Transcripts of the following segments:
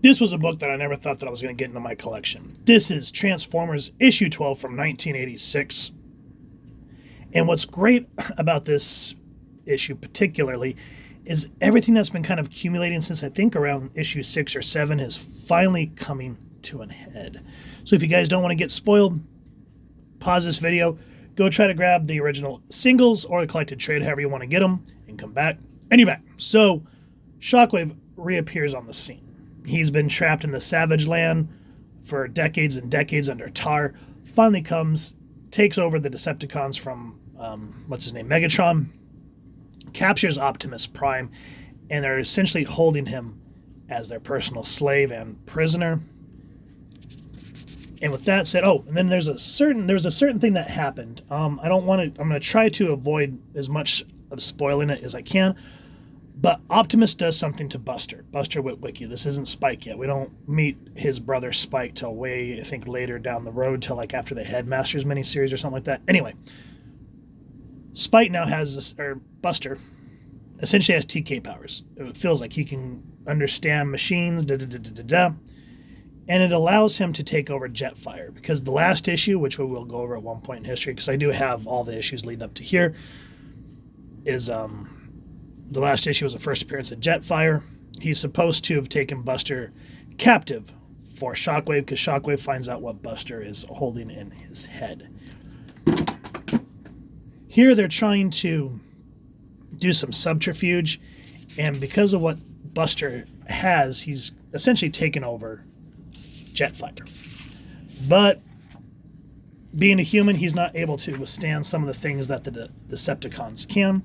This was a book that I never thought that I was going to get into my collection. This is Transformers issue 12 from 1986. And what's great about this issue particularly is everything that's been kind of accumulating since I think around issue 6 or 7 is finally coming to an head. So if you guys don't want to get spoiled, pause this video, go try to grab the original singles or the collected trade, however you want to get them, and come back. And you're back. So Shockwave reappears on the scene. He's been trapped in the Savage Land for decades and decades under tar. Finally comes, takes over the Decepticons from, Megatron, captures Optimus Prime, and they're essentially holding him as their personal slave and prisoner. And with that said, and then there's a certain thing that happened. I'm going to try to avoid as much of spoiling it as I can. But Optimus does something to Buster Witwicky. This isn't Spike yet. We don't meet his brother Spike till way, I think, later down the road, till like after the Headmasters miniseries or something like that. Anyway, Spike now has this, or Buster essentially has TK powers. It feels like he can understand machines, and it allows him to take over Jetfire. Because the last issue, which we will go over at one point in history, because I do have all the issues leading up to here, is the last issue was the first appearance of Jetfire. He's supposed to have taken Buster captive for Shockwave, because Shockwave finds out what Buster is holding in his head. Here they're trying to do some subterfuge, and because of what Buster has, he's essentially taken over Jetfire. But being a human, he's not able to withstand some of the things that the Decepticons can.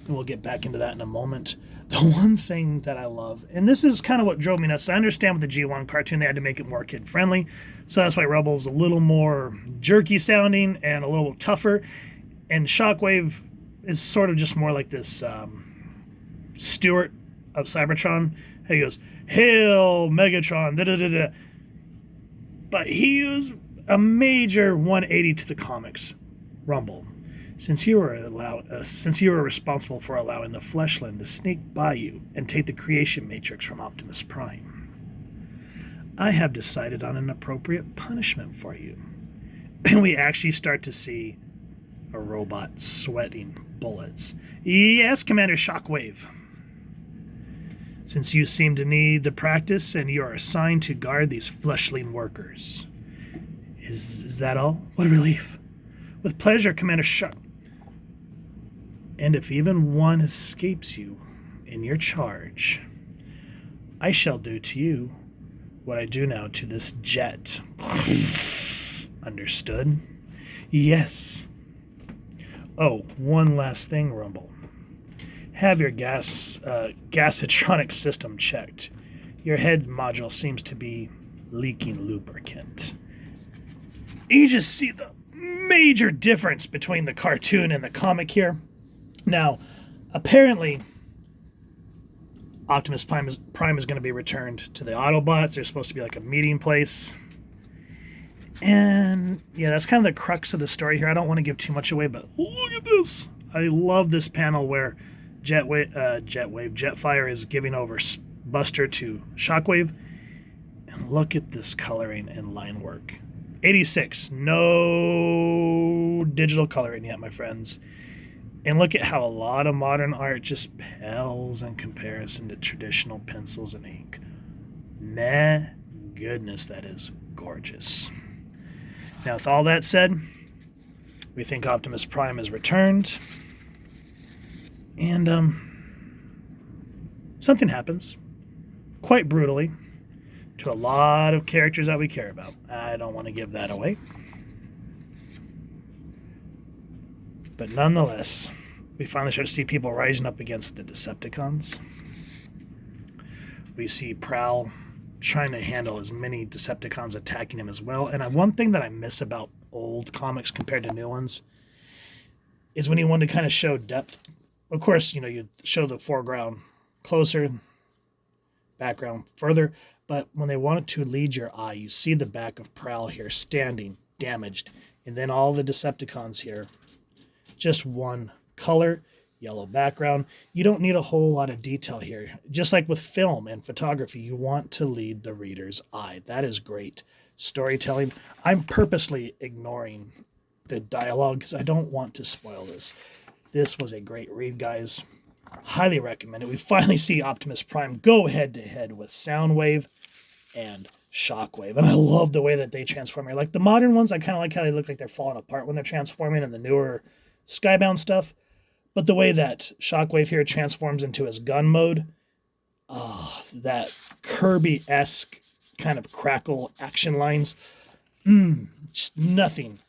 And we'll get back into that in a moment. The one thing that I love, and this is kind of what drove me nuts. I understand with the G1 cartoon, they had to make it more kid-friendly. So that's why Rebel's a little more jerky sounding and a little tougher. And Shockwave is sort of just more like this Stewart of Cybertron. He goes, "Hail, Megatron, da-da-da-da." But he was a major 180 to the comics. Rumble. Since you were responsible for allowing the Fleshland to sneak by you and take the creation matrix from Optimus Prime, I have decided on an appropriate punishment for you. And we actually start to see a robot sweating bullets. Yes, Commander Shockwave. Since you seem to need the practice and you are assigned to guard these fleshling workers. Is that all? What a relief. With pleasure, Commander Shock. And if even one escapes you in your charge, I shall do to you what I do now to this jet. Understood? Yes. Oh, one last thing, Rumble. Have your gasatronic system checked. Your head module seems to be leaking lubricant. You just see the major difference between the cartoon and the comic here. Now, apparently, Optimus Prime is going to be returned to the Autobots. There's supposed to be like a meeting place. And yeah, that's kind of the crux of the story here. I don't want to give too much away, but look at this. I love this panel where Jetfire is giving over Buster to Shockwave. And look at this coloring and line work. 86. No digital coloring yet, my friends. And look at how a lot of modern art just pales in comparison to traditional pencils and ink. My goodness, that is gorgeous. Now, with all that said, we think Optimus Prime is returned. And something happens, quite brutally, to a lot of characters that we care about. I don't want to give that away. But nonetheless, we finally start to see people rising up against the Decepticons. We see Prowl trying to handle as many Decepticons attacking him as well. And one thing that I miss about old comics compared to new ones is when you want to kind of show depth. Of course, you show the foreground closer, background further. But when they wanted to lead your eye, you see the back of Prowl here standing, damaged. And then all the Decepticons here. Just one color. yellow background. You don't need a whole lot of detail here. Just like with film and photography, you want to lead the reader's eye. That is great storytelling. I'm purposely ignoring the dialogue because I don't want to spoil this. This was a great read, guys. Highly recommend it. We finally see Optimus Prime go head-to-head with Soundwave and Shockwave. And I love the way that they transform here. Like the modern ones, I kind of like how they look like they're falling apart when they're transforming, and the newer Skybound stuff. But the way that Shockwave here transforms into his gun mode, that Kirby-esque kind of crackle action lines, just nothing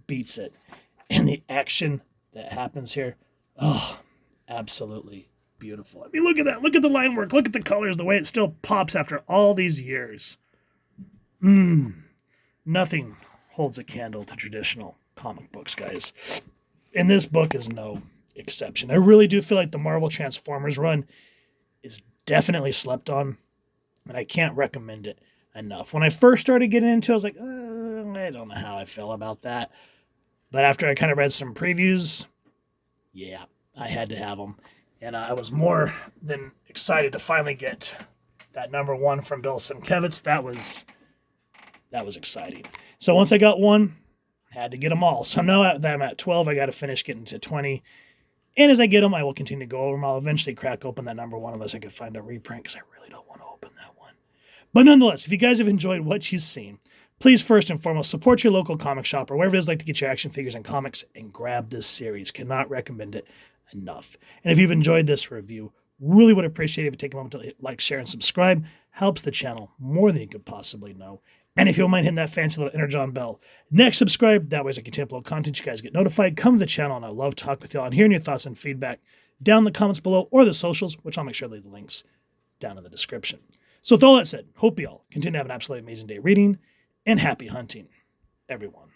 beats it. And the action that happens here, absolutely beautiful. I mean, look at that. Look at the line work. Look at the colors, the way it still pops after all these years. Nothing holds a candle to traditional comic books, guys. And this book is no exception. I really do feel like the Marvel Transformers run is definitely slept on, and I can't recommend it enough. When I first started getting into it, I was like, I don't know how I feel about that. But after I kind of read some previews, yeah, I had to have them. And I was more than excited to finally get that #1 from Bill Sienkiewicz. That was exciting. So once I got one, I had to get them all. So now that I'm at 12, I got to finish getting to 20. And as I get them, I will continue to go over them. I'll eventually crack open that #1 unless I can find a reprint, because I really don't want to open that one. But nonetheless, if you guys have enjoyed what you've seen, please first and foremost support your local comic shop or wherever it is like to get your action figures and comics, and grab this series. Cannot recommend it enough. And if you've enjoyed this review, really would appreciate it if you take a moment to hit like, share, and subscribe. Helps the channel more than you could possibly know. And if you don't mind hitting that fancy little Energon bell next, subscribe. That way, as I continue to upload content, you guys get notified. Come to the channel, and I love talking with y'all and hearing your thoughts and feedback down in the comments below, or the socials, which I'll make sure to leave the links down in the description. So with all that said, hope y'all continue to have an absolutely amazing day reading, and happy hunting, everyone.